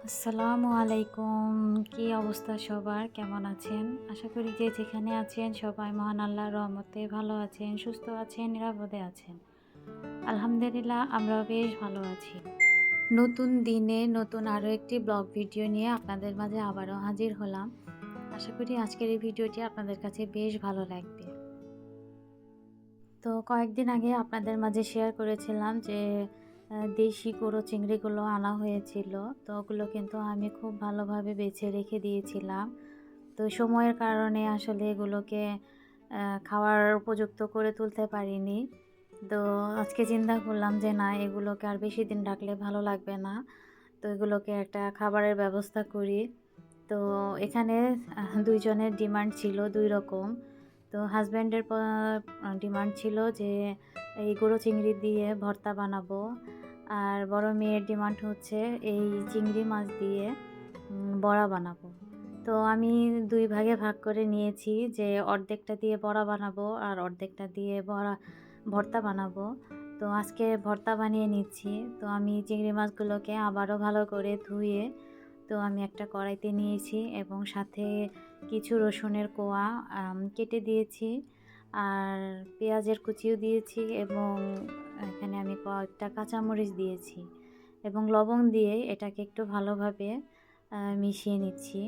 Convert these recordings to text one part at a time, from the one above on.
আসসালামু আলাইকুম। কি অবস্থা সবার? কেমন আছেন? আশা করি যে যেখানে আছেন সবাই মহান আল্লাহর রহমতে ভালো আছেন, সুস্থ আছেন, নিরাপদে আছেন। আলহামদুলিল্লাহ আমরাও বেশ ভালো আছি। নতুন দিনে নতুন আরও একটি ব্লগ ভিডিও নিয়ে আপনাদের মাঝে আবারও হাজির হলাম। আশা করি আজকের এই ভিডিওটি আপনাদের কাছে বেশ ভালো লাগবে। তো কয়েকদিন আগে আপনাদের মাঝে শেয়ার করেছিলাম যে দেশি গরু চিংড়িগুলো আনা হয়েছিল। তো ওগুলো কিন্তু আমি খুব ভালোভাবে বেছে রেখে দিয়েছিলাম। তো সময়ের কারণে আসলে এগুলোকে খাওয়ার উপযুক্ত করে তুলতে পারিনি। তো আজকে চিন্তা করলাম যে না, এগুলোকে আর বেশি দিন রাখলে ভালো লাগবে না। তো এগুলোকে একটা খাবারের ব্যবস্থা করি। তো এখানে ২ জনের ডিমান্ড ছিল ২ রকম। তো হাসব্যান্ডের ডিমান্ড ছিল যে এই গরু চিংড়ি দিয়ে ভর্তা বানাবো। আর বড় মেয়ের ডিমান্ড হচ্ছে এই চিংড়ি মাছ দিয়ে বড়া বানাবো। তো আমি ২ ভাগে ভাগ করে নিয়েছি যে অর্ধেকটা দিয়ে বড়া বানাবো আর অর্ধেকটা দিয়ে ভর্তা বানাবো। তো আজকে ভর্তা বানিয়ে নিচ্ছি। তো আমি চিংড়ি মাছগুলোকে আবারও ভালো করে ধুয়ে তো আমি একটা কড়াইতে নিয়েছি এবং সাথে কিছু রসুনের কোয়া কেটে দিয়েছি। আর পেঁয়াজের কুচিও দিয়েছি এবং এখানে আমি কয়েকটা কাঁচামরিচ দিয়েছি এবং লবণ দিয়ে এটাকে একটু ভালোভাবে মিশিয়ে নিচ্ছি।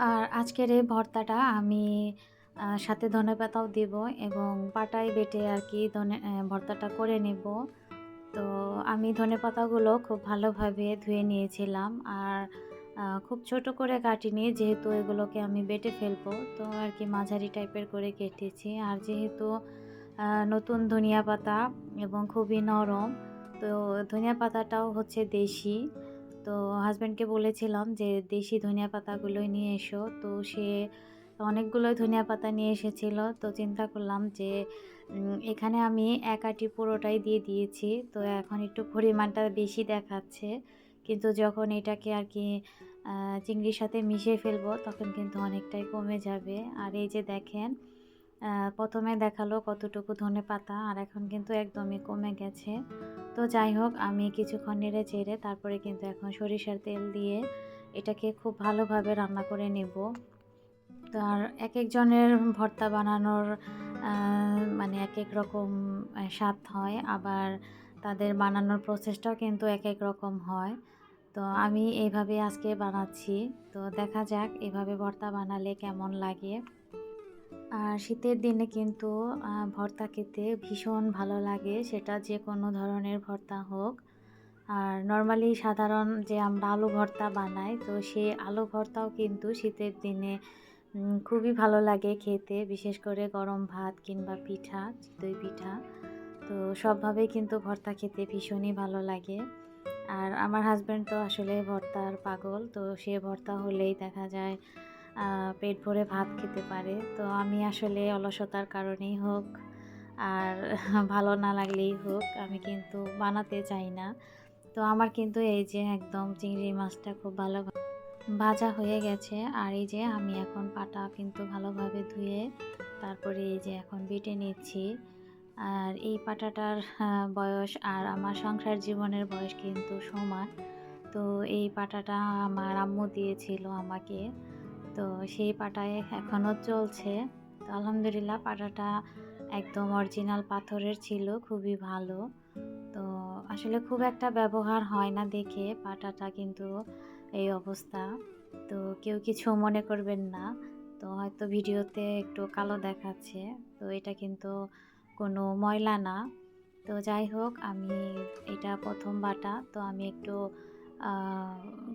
আর আজকের এই ভর্তাটা আমি সাথে ধনেপাতাও দেব এবং পাটায় বেটে আর কি ভর্তাটা করে নেব। তো আমি ধনেপাতাগুলো খুব ভালোভাবে ধুয়ে নিয়েছিলাম আর খুব ছোট করে কাটিনি, যেহেতু এগুলোকে আমি বেটে ফেলবো। তো আর কি মাঝারি টাইপের করে কেটেছি। আর যেহেতু নতুন ধনিয়া পাতা এবং খুবই নরম, তো ধনিয়া পাতাটাও হচ্ছে দেশি। তো হাসব্যান্ডকে বলেছিলাম যে দেশি ধনিয়া পাতাগুলোই নিয়ে এসো। তো সে অনেকগুলোই ধনিয়া পাতা নিয়ে এসেছিল। তো চিন্তা করলাম যে এখানে আমি এক আঁটি পুরোটাই দিয়ে দিয়েছি। তো এখন একটু পরিমাণটা বেশি দেখাচ্ছে। কিন্তু যখন এটাকে আর কি চিংড়ির সাথে মিশিয়ে ফেলবো তখন কিন্তু অনেকটাই কমে যাবে। আর এই যে দেখেন, প্রথমে দেখালো কতটুকু ধনেপাতা আর এখন কিন্তু একদমই কমে গেছে। তো যাই হোক, আমি কিছুক্ষণ নেড়ে চেড়ে তারপরে কিন্তু এখন সরিষার তেল দিয়ে এটাকে খুব ভালোভাবে রান্না করে নেব। তো আর একেক জনের ভর্তা বানানোর মানে একেক রকম স্বাদ হয়, আবার তাদের বানানোর প্রসেসটাও কিন্তু একেক রকম হয়। তো আমি এইভাবে আজকে বানাচ্ছি। তো দেখা যাক এভাবে ভর্তা বানালে কেমন লাগে। আর শীতের দিনে কিন্তু ভর্তা খেতে ভীষণ ভালো লাগে, সেটা যে কোনো ধরনের ভর্তা হোক। আর নরমালি সাধারণ যে আমরা আলু ভর্তা বানাই, তো সেই আলু ভর্তাও কিন্তু শীতের দিনে খুবই ভালো লাগে খেতে, বিশেষ করে গরম ভাত কিংবা পিঠা, চিতই পিঠা। তো সবভাবেই কিন্তু ভর্তা খেতে ভীষণই ভালো লাগে। আর আমার হাসব্যান্ড তো আসলে ভর্তার পাগল। তো সে ভর্তা হলেই দেখা যায় পেট ভরে ভাত খেতে পারে। তো আমি আসলে অলসতার কারণেই হোক আর ভালো না লাগলেই হোক, আমি কিন্তু বানাতে চাই না। তো আমার কিন্তু এই যে একদম চিংড়ি মাছটা খুব ভালো ভাজা হয়ে গেছে। আর এই যে আমি এখন পাটা কিন্তু ভালোভাবে ধুয়ে তারপরে এই যে এখন বেটে নিচ্ছি। আর এই পাটাটার বয়স আর আমার সংসার জীবনের বয়স কিন্তু সমান। তো এই পাটাটা আমার আম্মু দিয়েছিল আমাকে। তো সেই পাটায় এখনও চলছে। তো আলহামদুলিল্লাহ পাটাটা একদম অরিজিনাল পাথরের ছিল, খুবই ভালো। তো আসলে খুব একটা ব্যবহার হয় না দেখে পাটাটা কিন্তু এই অবস্থা। তো কেউ কিছু মনে করবেন না। তো হয়তো ভিডিওতে একটু কালো দেখাচ্ছে। তো এটা কিন্তু কোনো ময়লা না। তো যাই হোক, আমি এটা ১ম বাটা। তো আমি একটু আ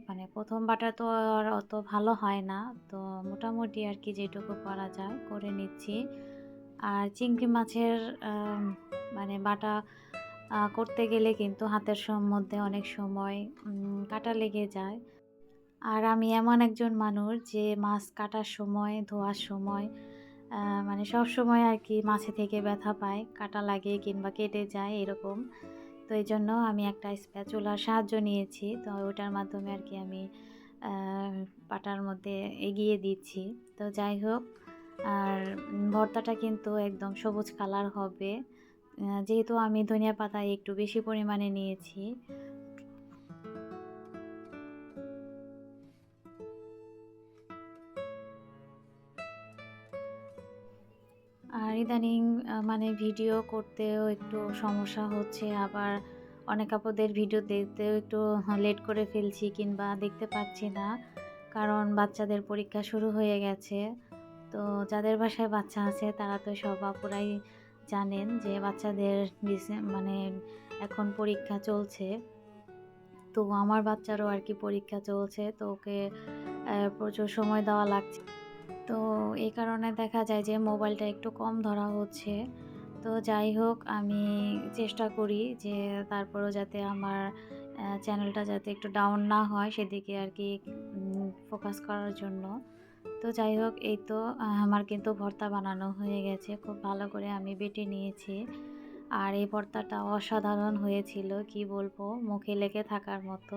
মানে ১ম বাটা তো আর অত ভালো হয় না। তো মোটামুটি আর কি যেটুকু করা যায় করে নিচ্ছি। আর চিংড়ি মাছের মানে বাটা করতে গেলে কিন্তু হাতের মধ্যে অনেক সময় কাঁটা লেগে যায়। আর আমি এমন একজন মানুষ যে মাছ কাটার সময়, ধোয়ার সময় আ মানে সবসময় আর কি মাছে থেকে ব্যথা পায়, কাঁটা লাগে কিংবা কেটে যায় এরকম। তো এই জন্য আমি একটা স্প্যাচুলার সাহায্য নিয়েছি। তো ওটার মাধ্যমে আর কি আমি আ পাটার মধ্যে এগিয়ে দিচ্ছি। তো যাই হোক, আর ভর্তাটা কিন্তু একদম সবুজ কালার হবে। যেহেতু আমি ধনিয়া পাতা একটু বেশি পরিমাণে নিয়েছি। আর ইদানিং মানে ভিডিও করতেও একটু সমস্যা হচ্ছে। আবার অনেক আপুদের ভিডিও দেখতেও একটু লেট করে ফেলছি কিংবা দেখতে পাচ্ছি না। কারণ বাচ্চাদের পরীক্ষা শুরু হয়ে গেছে। তো যাদের বাসায় বাচ্চা আছে তারা তো সব আপুরাই জানেন যে বাচ্চাদের মানে এখন পরীক্ষা চলছে। তো আমার বাচ্চারও আর কি পরীক্ষা চলছে। তো ওকে প্রচুর সময় দেওয়া লাগছে। তো এই কারণে দেখা যায় যে মোবাইলটা একটু কম ধরা হচ্ছে। তো যাই হোক, আমি চেষ্টা করি যে তারপরেও যাতে আমার চ্যানেলটা যাতে একটু ডাউন না হয় সেদিকে আর কি ফোকাস করার জন্য। তো যাই হোক, এই তো আমার কিন্তু ভর্তা বানানো হয়ে গেছে। খুব ভালো করে আমি বেটে নিয়েছি। আর এই ভর্তাটা অসাধারণ হয়েছিল, কি বলবো, মুখে লেগে থাকার মতো।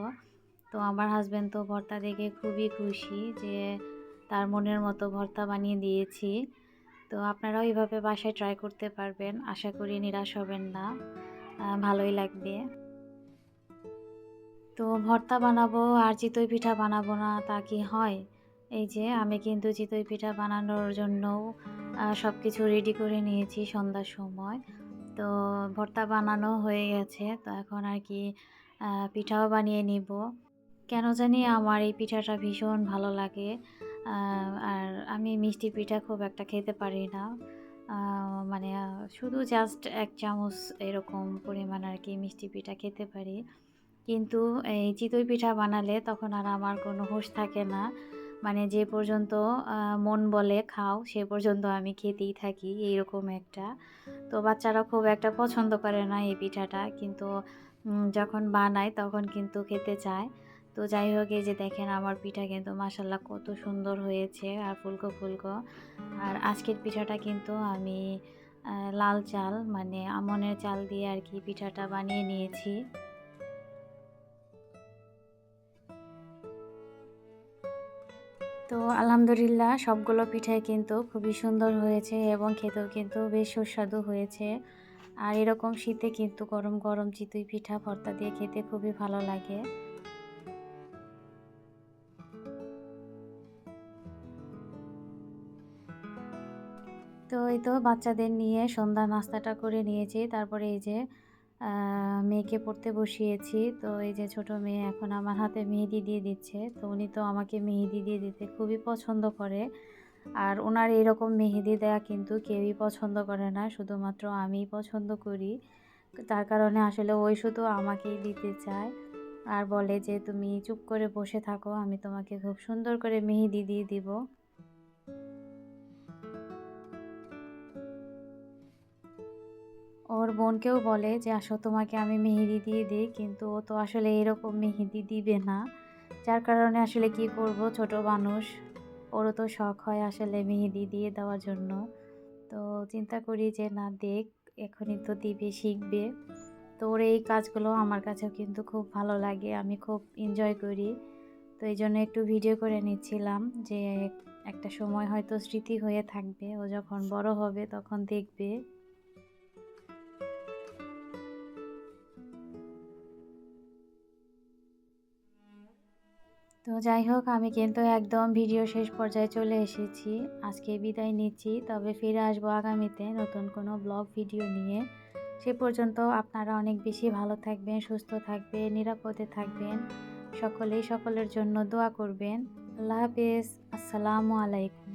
তো আমার হাসব্যান্ড তো ভর্তা দেখে খুবই খুশি যে তার মনের মতো ভর্তা বানিয়ে দিয়েছি। তো আপনারাও এভাবে বাসায় ট্রাই করতে পারবেন। আশা করি নিরাশ হবেন না। ভালোই লাগবে। তো ভর্তা বানাবো আর চিতই পিঠা বানাবো না তা কি হয়? এই যে আমি কিন্তু চিতই পিঠা বানানোর জন্যও সবকিছু রেডি করে নিয়েছি সন্ধ্যার সময়। তো ভর্তা বানানো হয়ে গেছে। তো এখন আর কি পিঠাও বানিয়ে নিব। কেন জানি আমার এই পিঠাটা ভীষণ ভালো লাগে। আ আর আমি মিষ্টি পিঠা খুব একটা খেতে পারি না। আ মানে শুধু জাস্ট ১ চামচ এরকম পরিমাণ আরকি মিষ্টি পিঠা খেতে পারি। কিন্তু এই চিতই পিঠা বানালে তখন আর আমার কোনো হুঁশ থাকে না। মানে যে পর্যন্ত আ মন বলে খাও, সে পর্যন্ত আমি খেতেই থাকি, এইরকম একটা। তো বাচ্চারা খুব একটা পছন্দ করে না এই পিঠাটা। কিন্তু যখন বানাই তখন কিন্তু খেতে চায়। তো যাই হোক, এই যে দেখেন আমার পিঠা কিন্তু মাশাআল্লাহ কত সুন্দর হয়েছে আর ফুলকো, ফুলকো। আর আজকের পিঠাটা কিন্তু আমি লাল চাল মানে আমনের চাল দিয়ে আর কি পিঠাটা বানিয়ে নিয়েছি। তো আলহামদুলিল্লাহ সবগুলো পিঠাই কিন্তু খুবই সুন্দর হয়েছে এবং খেতেও কিন্তু বেশ সুস্বাদু হয়েছে। আর এরকম শীতে কিন্তু গরম, গরম চিতই পিঠা ভর্তা দিয়ে খেতে খুবই ভালো লাগে। তো এই তো বাচ্চাদের নিয়ে সন্ধ্যার নাস্তাটা করে নিয়েছি। তারপরে এই যে আ মেয়েকে পড়তে বসিয়েছি। তো এই যে ছোট মেয়ে এখন আমার হাতে মেহেদি দিয়ে দিচ্ছে। তো উনি তো আমাকে মেহেদি দিয়ে দিতে খুবই পছন্দ করে। আর উনার এরকম মেহেদি দেয়া কিন্তু কেউই পছন্দ করে না। শুধুমাত্র আমিই পছন্দ করি। তার কারণে আসলে ওই শুধু আমাকেই দিতে চায়। আর বলে যে, "তুমি চুপ করে বসে থাকো। আমি তোমাকে খুব সুন্দর করে মেহেদি দিয়ে দিব।" ওর বোনকেও বলে যে, "আসো তোমাকে আমি মেহেদি দিয়ে দেই।" কিন্তু ও তো আসলে এরকম মেহেদি দিবে না। যার কারণে আসলে কি করব, ছোট মানুষ। ওরও তো শখ হয় আসলে মেহেদি দিয়ে দেওয়ার জন্য। তো চিন্তা করি যে না দেখ, এখনই তো দিবে, শিখবে। তো ওর এই কাজগুলো আমার কাছেও কিন্তু খুব ভালো লাগে। আমি খুব এনজয় করি। তো এইজন্য একটু ভিডিও করে নিচ্ছিলাম যে একটা সময় হয়তো স্মৃতি হয়ে থাকবে। ও যখন বড় হবে তখন দেখবে। তো যাই হোক, আমি কিন্তু একদম ভিডিও শেষ পর্যায়ে চলে এসেছি। আজকে বিদায় নিচ্ছি। তবে ফিরে আসবো আগামীতে নতুন কোনো ব্লগ ভিডিও নিয়ে। সে পর্যন্ত আপনারা অনেক বেশি ভালো থাকবেন, সুস্থ থাকবেন, নিরাপদে থাকবেন। সকলেই সকলের জন্য দোয়া করবেন। আল্লাহ হাফেজ। আসসালামু আলাইকুম।